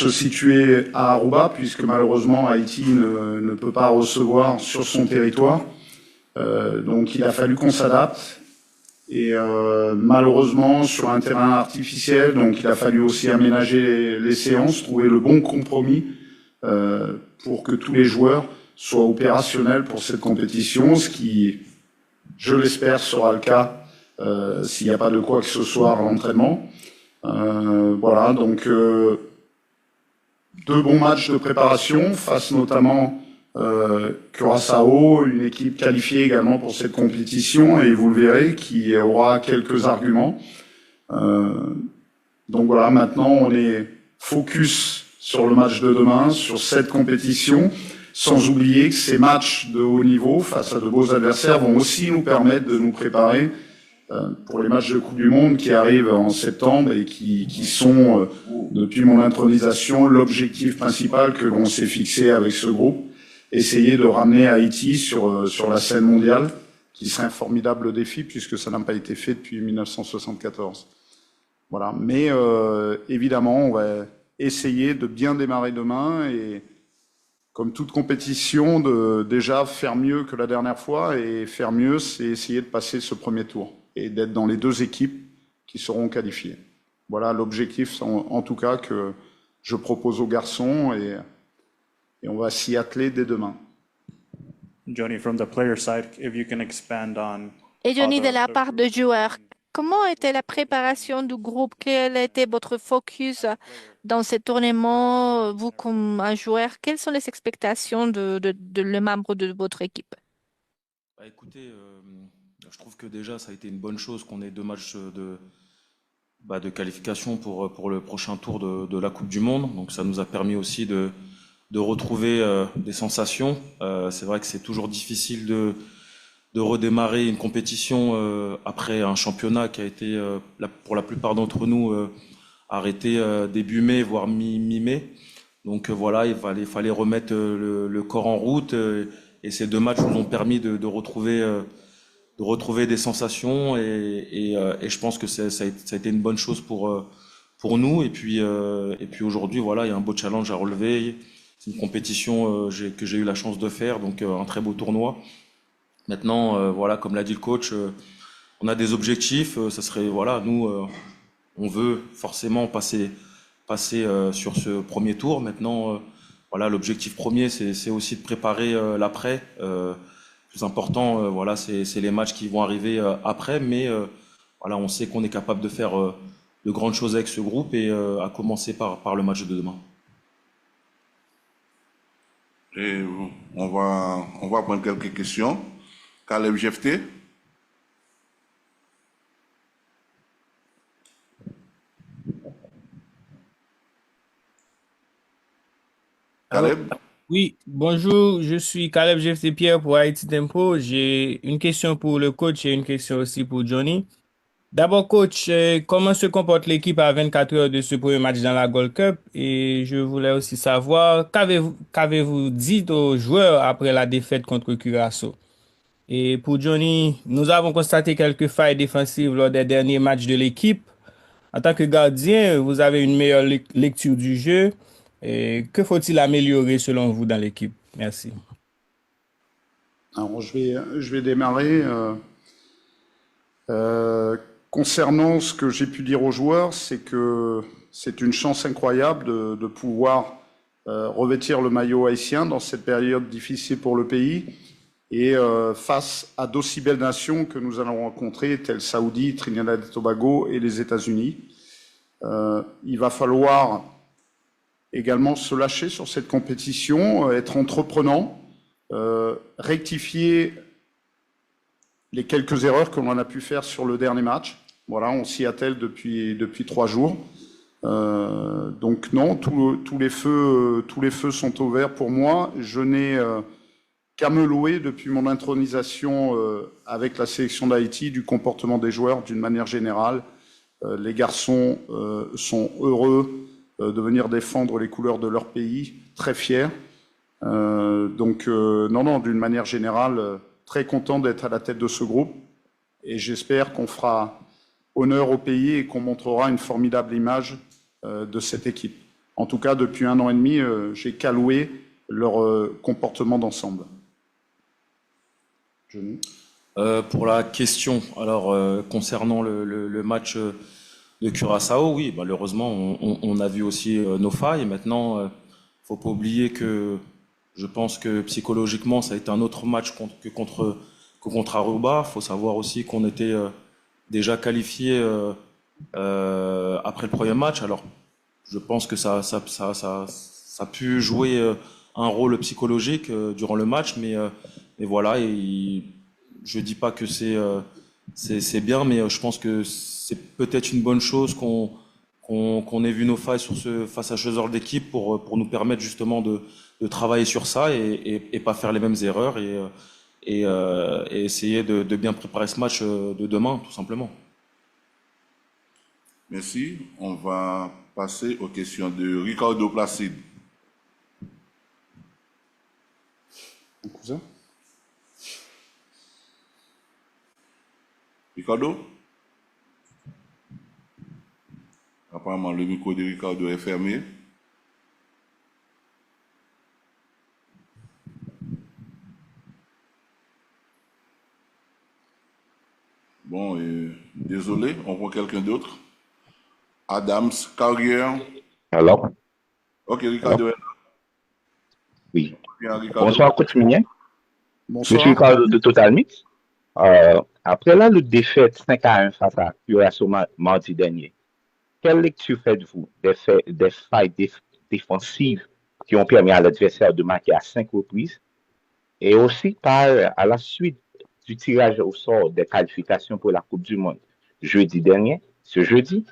match situé à Aruba, puisque malheureusement Haïti ne peut pas recevoir sur son territoire. Donc il a fallu qu'on s'adapte. Et malheureusement, sur un terrain artificiel, donc il a fallu aussi aménager les séances, trouver le bon compromis pour que tous les joueurs soient opérationnels pour cette compétition, ce qui, je l'espère, sera le cas s'il n'y a pas de quoi que ce soit à l'entraînement. Voilà, donc deux bons matchs de préparation face notamment Curaçao, une équipe qualifiée également pour cette compétition, et vous le verrez, qui aura quelques arguments. Donc voilà, maintenant on est focus sur le match de demain, sur cette compétition, sans oublier que ces matchs de haut niveau face à de beaux adversaires vont aussi nous permettre de nous préparer pour les matchs de Coupe du Monde qui arrivent en septembre et qui sont, depuis mon intronisation, l'objectif principal que l'on s'est fixé avec ce groupe. Essayer de ramener Haïti sur la scène mondiale, qui serait un formidable défi puisque ça n'a pas été fait depuis 1974. Voilà. Mais évidemment, on va essayer de bien démarrer demain et, comme toute compétition, de déjà faire mieux que la dernière fois. Et faire mieux, c'est essayer de passer ce premier tour et d'être dans les deux équipes qui seront qualifiées. Voilà l'objectif, en tout cas, que je propose aux garçons et on va s'y atteler dès demain. Johnny, from the player side, if you can expand on. Et Johnny, de la part de joueurs, comment était la préparation du groupe? Quel était votre focus dans ce tournament? Vous, comme un joueur, quelles sont les expectations de les membres de votre équipe? Écoutez, je trouve que déjà ça a été une bonne chose qu'on ait deux matchs de qualification pour le prochain tour de la Coupe du Monde. Donc ça nous a permis aussi de retrouver des sensations. C'est vrai que c'est toujours difficile de redémarrer une compétition après un championnat qui a été, pour la plupart d'entre nous, arrêté début mai, voire mi-mai. Donc voilà, il fallait remettre le corps en route. Et ces deux matchs nous ont permis de retrouver des sensations. Et je pense que ça a été une bonne chose pour nous. Et puis aujourd'hui, voilà, il y a un beau challenge à relever. C'est une compétition que j'ai eu la chance de faire, donc un très beau tournoi. Maintenant, voilà, comme l'a dit le coach, on a des objectifs. Ça serait, voilà, nous, on veut forcément passer sur ce premier tour. Maintenant, voilà, l'objectif premier, c'est aussi de préparer l'après. Le plus important, voilà, c'est les matchs qui vont arriver après. Mais voilà, on sait qu'on est capable de faire de grandes choses avec ce groupe, et à commencer par le match de demain. Et on va prendre quelques questions. Caleb GFT. Caleb. Oui, bonjour, je suis Caleb GFT Pierre pour Haïti Tempo. J'ai une question pour le coach et une question aussi pour Johnny. D'abord, coach, comment se comporte l'équipe à 24 heures de ce premier match dans la Gold Cup? Et je voulais aussi savoir, qu'avez-vous dit aux joueurs après la défaite contre Curaçao? Et pour Johnny, nous avons constaté quelques failles défensives lors des derniers matchs de l'équipe. En tant que gardien, vous avez une meilleure lecture du jeu. Et que faut-il améliorer selon vous dans l'équipe? Merci. Alors, je vais démarrer. Concernant ce que j'ai pu dire aux joueurs, c'est que c'est une chance incroyable de pouvoir revêtir le maillot haïtien dans cette période difficile pour le pays et face à d'aussi belles nations que nous allons rencontrer, telles Saoudi, Trinidad et Tobago et les États-Unis. Il va falloir également se lâcher sur cette compétition, être entreprenant, rectifier les quelques erreurs que l'on a pu faire sur le dernier match. Voilà, on s'y attelle depuis 3 jours. Donc non, tous les feux sont ouverts pour moi. Je n'ai qu'à me louer depuis mon intronisation avec la sélection d'Haïti du comportement des joueurs d'une manière générale. Les garçons sont heureux de venir défendre les couleurs de leur pays, très fiers. Non, d'une manière générale, très content d'être à la tête de ce groupe. Et j'espère qu'on fera honneur au pays et qu'on montrera une formidable image de cette équipe. en tout cas, depuis 1 an et demi, j'ai qu'à louer leur comportement d'ensemble. Johnny. Pour la question, alors concernant le match de Curaçao, oui, malheureusement, on a vu aussi nos failles. Maintenant, faut pas oublier que je pense que psychologiquement, ça a été un autre match que contre Aruba. Faut savoir aussi qu'on était déjà qualifié après le premier match. Alors, je pense que ça a pu jouer un rôle psychologique durant le match, mais voilà. Je dis pas que c'est bien, mais je pense que c'est peut-être une bonne chose qu'on ait vu nos failles face à ce genre d'équipe pour nous permettre justement de travailler sur ça et pas faire les mêmes erreurs et essayer de bien préparer ce match de demain, tout simplement. Merci. On va passer aux questions de Ricardo Placide. Mon cousin. Ricardo? Apparemment, le micro de Ricardo est fermé. Bon, désolé, on prend quelqu'un d'autre. Adams, Carrière. Alors, Ok, Ricardo est là. oui. Bien, Ricardo. Bonsoir, coach Mignet. Je Bonsoir. suis Ricardo de Total Mix. Après la défaite 5-1 face à Curaçao mardi dernier, quelle lecture faites-vous des failles défensives qui ont permis à l'adversaire de marquer à 5 reprises et aussi à la suite du tirage au sort des qualifications pour la Coupe du Monde ce jeudi,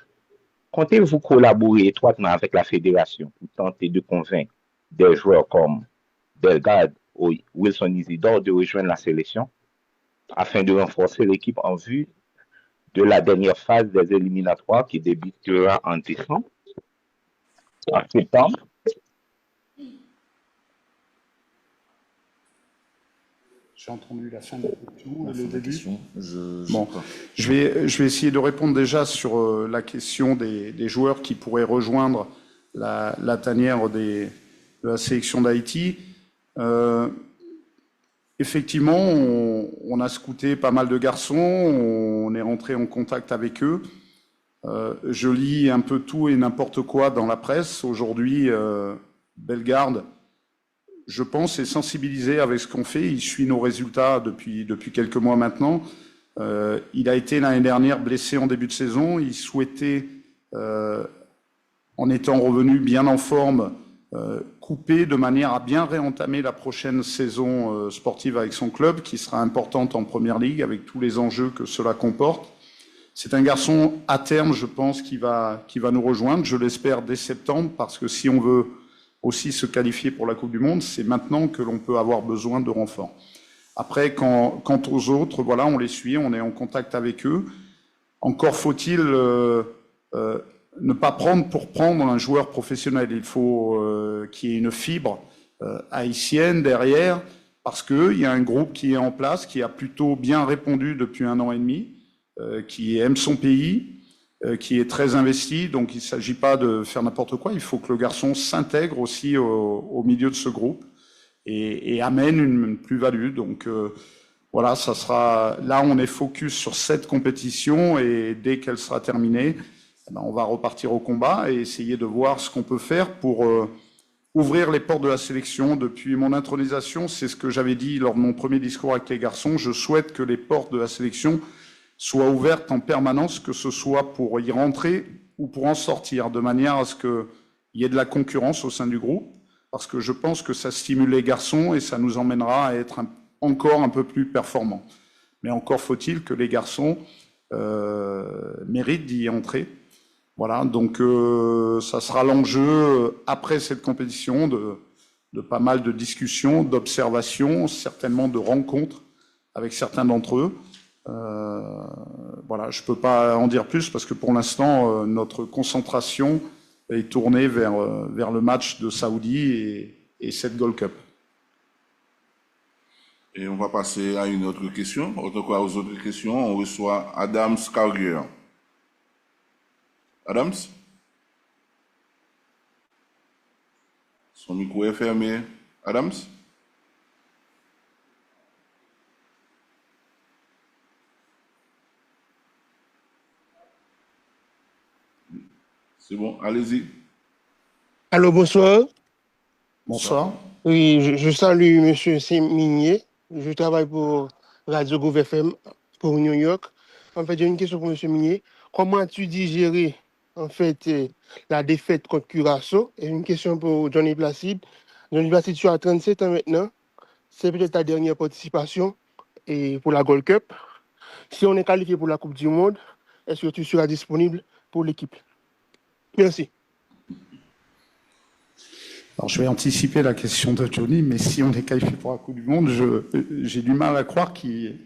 comptez-vous collaborer étroitement avec la fédération pour tenter de convaincre des joueurs comme Delgado ou Wilson Isidore de rejoindre la sélection afin de renforcer l'équipe en vue de la dernière phase des éliminatoires qui débutera en septembre. J'ai entendu la fin de la question et le début. Bon. Je vais essayer de répondre déjà sur la question des joueurs qui pourraient rejoindre la tanière de la sélection d'Haïti. Effectivement, on a scouté pas mal de garçons, on est rentré en contact avec eux. Je lis un peu tout et n'importe quoi dans la presse. Aujourd'hui, Bellegarde, je pense, est sensibilisé avec ce qu'on fait. Il suit nos résultats depuis quelques mois maintenant. Il a été l'année dernière blessé en début de saison. Il souhaitait, en étant revenu bien en forme, couper de manière à bien réentamer la prochaine saison sportive avec son club, qui sera importante en Première Ligue, avec tous les enjeux que cela comporte. C'est un garçon, à terme, je pense, qui va nous rejoindre, je l'espère, dès septembre, parce que si on veut aussi se qualifier pour la Coupe du Monde, c'est maintenant que l'on peut avoir besoin de renforts. Après, quant aux autres, voilà, on les suit, on est en contact avec eux. Encore faut-il ne pas prendre pour prendre un joueur professionnel. Il faut qu'il y ait une fibre haïtienne derrière, parce qu'il y a un groupe qui est en place, qui a plutôt bien répondu depuis 1 an et demi, qui aime son pays, qui est très investi. Donc il ne s'agit pas de faire n'importe quoi, il faut que le garçon s'intègre aussi au milieu de ce groupe et amène une plus-value. Donc voilà, ça sera. Là, on est focus sur cette compétition et dès qu'elle sera terminée, on va repartir au combat et essayer de voir ce qu'on peut faire pour ouvrir les portes de la sélection. Depuis mon intronisation, c'est ce que j'avais dit lors de mon premier discours avec les garçons. Je souhaite que les portes de la sélection soient ouvertes en permanence, que ce soit pour y rentrer ou pour en sortir, de manière à ce qu'il y ait de la concurrence au sein du groupe, parce que je pense que ça stimule les garçons et ça nous emmènera à être encore un peu plus performants. Mais encore faut-il que les garçons méritent d'y entrer. Voilà, donc ça sera l'enjeu après cette compétition de pas mal de discussions, d'observations, certainement de rencontres avec certains d'entre eux. Voilà, je ne peux pas en dire plus parce que pour l'instant, notre concentration est tournée vers le match de Saoudi et cette Gold Cup. Et on va passer à une autre question. Autre quoi, aux autres questions, on reçoit Adams Carrier. Adams? Son micro est fermé. Adams? C'est bon, allez-y. Allô, bonsoir. Bonsoir. Oui, je salue Monsieur Minier. Je travaille pour Radio Gouv FM pour New York. En fait, j'ai une question pour Monsieur Minier. Comment as-tu digéré en fait la défaite contre Curaçao? Et une question pour Johnny Placide. Johnny Placide, tu as 37 ans maintenant. C'est peut-être ta dernière participation et pour la Gold Cup. Si on est qualifié pour la Coupe du Monde, est-ce que tu seras disponible pour l'équipe? Merci. Alors, je vais anticiper la question de Johnny, mais si on est qualifié pour la Coupe du Monde, j'ai du mal à croire qu'il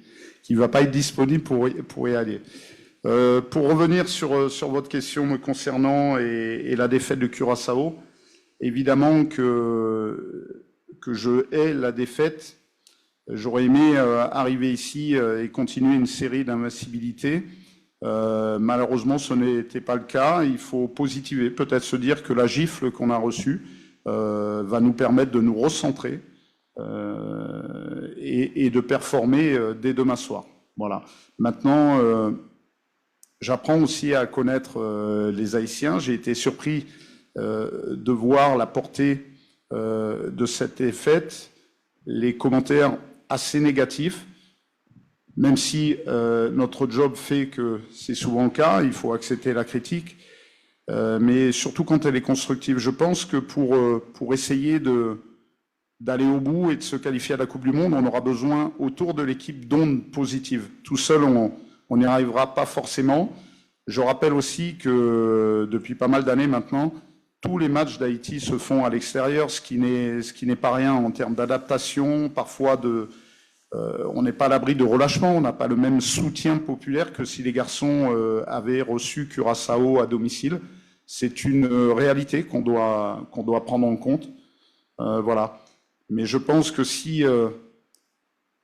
ne va pas être disponible pour y aller. Pour revenir sur votre question me concernant et la défaite de Curaçao, évidemment que je hais la défaite. J'aurais aimé arriver ici et continuer une série d'invincibilité. Malheureusement, ce n'était pas le cas. Il faut positiver, peut-être se dire que la gifle qu'on a reçue va nous permettre de nous recentrer et de performer dès demain soir. Voilà. Maintenant, j'apprends aussi à connaître les Haïtiens. J'ai été surpris de voir la portée de cette défaite, les commentaires assez négatifs, même si notre job fait que c'est souvent le cas, il faut accepter la critique. Mais surtout quand elle est constructive. Je pense que pour essayer d'aller au bout et de se qualifier à la Coupe du Monde, on aura besoin autour de l'équipe d'ondes positives. Tout seul, on n'y arrivera pas forcément. Je rappelle aussi que depuis pas mal d'années maintenant, tous les matchs d'Haïti se font à l'extérieur, ce qui n'est pas rien en termes d'adaptation, parfois on n'est pas à l'abri de relâchement, on n'a pas le même soutien populaire que si les garçons avaient reçu Curaçao à domicile. C'est une réalité qu'on doit prendre en compte. Voilà. Mais je pense que si,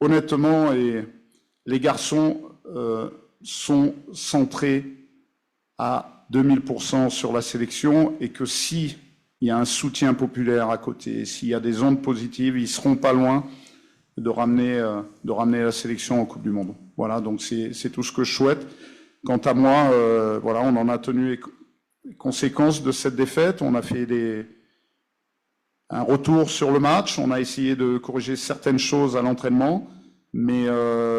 honnêtement, les garçons sont centrés à 2000% sur la sélection et que s'il y a un soutien populaire à côté, s'il y a des ondes positives, ils seront pas loin de ramener la sélection en Coupe du Monde. Voilà, donc c'est tout ce que je souhaite. Quant à moi, voilà, on en a tenu les conséquences de cette défaite. On a fait un retour sur le match. On a essayé de corriger certaines choses à l'entraînement. Mais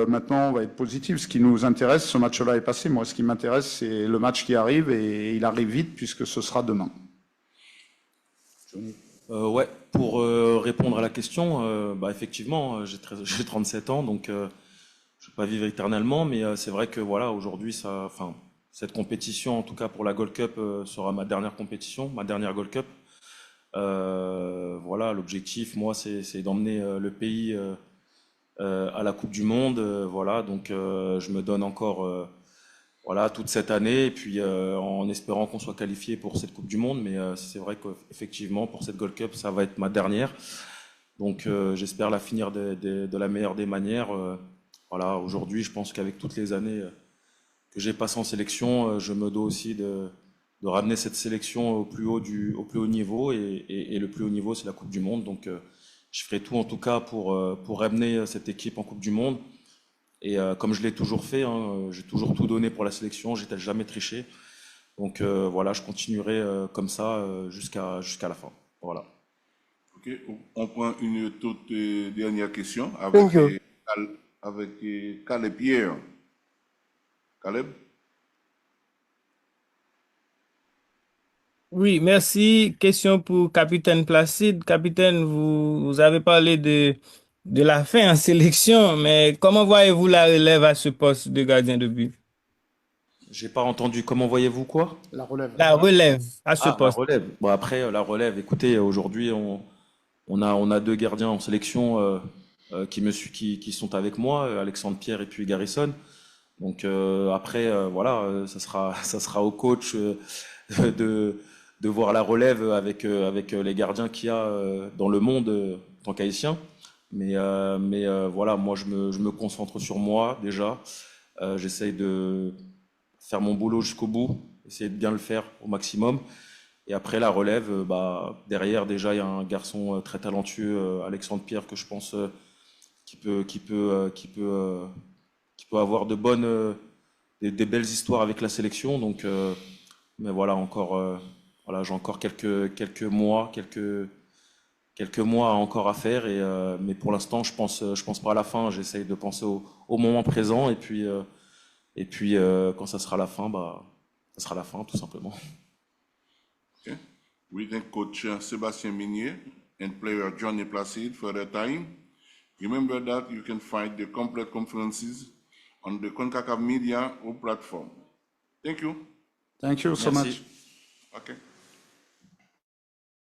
maintenant, on va être positif. Ce qui nous intéresse, ce match-là est passé. Moi, ce qui m'intéresse, c'est le match qui arrive et il arrive vite puisque ce sera demain. Ouais, pour répondre à la question, effectivement, j'ai 37 ans, donc je ne vais pas vivre éternellement, mais c'est vrai que voilà, aujourd'hui, cette compétition, en tout cas pour la Gold Cup, sera ma dernière compétition, ma dernière Gold Cup. Voilà, l'objectif, moi, c'est d'emmener le pays à la Coupe du Monde. Voilà, donc je me donne encore voilà, toute cette année, et puis en espérant qu'on soit qualifié pour cette Coupe du Monde, mais c'est vrai qu'effectivement, pour cette Gold Cup, ça va être ma dernière. Donc j'espère la finir de la meilleure des manières. Voilà, aujourd'hui, je pense qu'avec toutes les années que j'ai passées en sélection, je me dois aussi de ramener cette sélection au plus haut niveau, et le plus haut niveau, c'est la Coupe du Monde. Donc je ferai tout en tout cas pour ramener cette équipe en Coupe du Monde. Et comme je l'ai toujours fait, hein, j'ai toujours tout donné pour la sélection, j'ai jamais triché. Donc voilà, je continuerai comme ça jusqu'à la fin. Voilà. Ok, on prend une toute dernière question Thank you. avec Caleb Pierre. Caleb? Oui, merci. Question pour Capitaine Placide. Capitaine, vous avez parlé de la fin en sélection, mais comment voyez-vous la relève à ce poste de gardien de but? J'ai pas entendu. Comment voyez-vous quoi? La relève. La relève à ce Ah, la poste. relève. Bon, après, la relève, écoutez, aujourd'hui, on a deux gardiens en sélection qui sont avec moi, Alexandre Pierre et puis Garrison. Donc après, voilà, ça sera au coach de voir la relève avec les gardiens qu'il y a dans le monde en tant qu'haïtien. Mais voilà, moi, je me concentre sur moi déjà. J'essaye de faire mon boulot jusqu'au bout, essayer de bien le faire au maximum. Et après la relève, derrière déjà il y a un garçon très talentueux, Alexandre Pierre, que je pense qui peut avoir des belles histoires avec la sélection. Donc, mais voilà, j'ai encore quelques mois encore à faire. Mais pour l'instant, je pense pas à la fin. J'essaye de penser au moment présent. Et puis, quand ça sera la fin, ça sera la fin, tout simplement. Okay. We thank Coach Sébastien Minier and player Johnny Placide for their time. Remember that you can find the complete conferences on the CONCACAF Media or platform. Thank you. Thank you so Merci. much. Okay.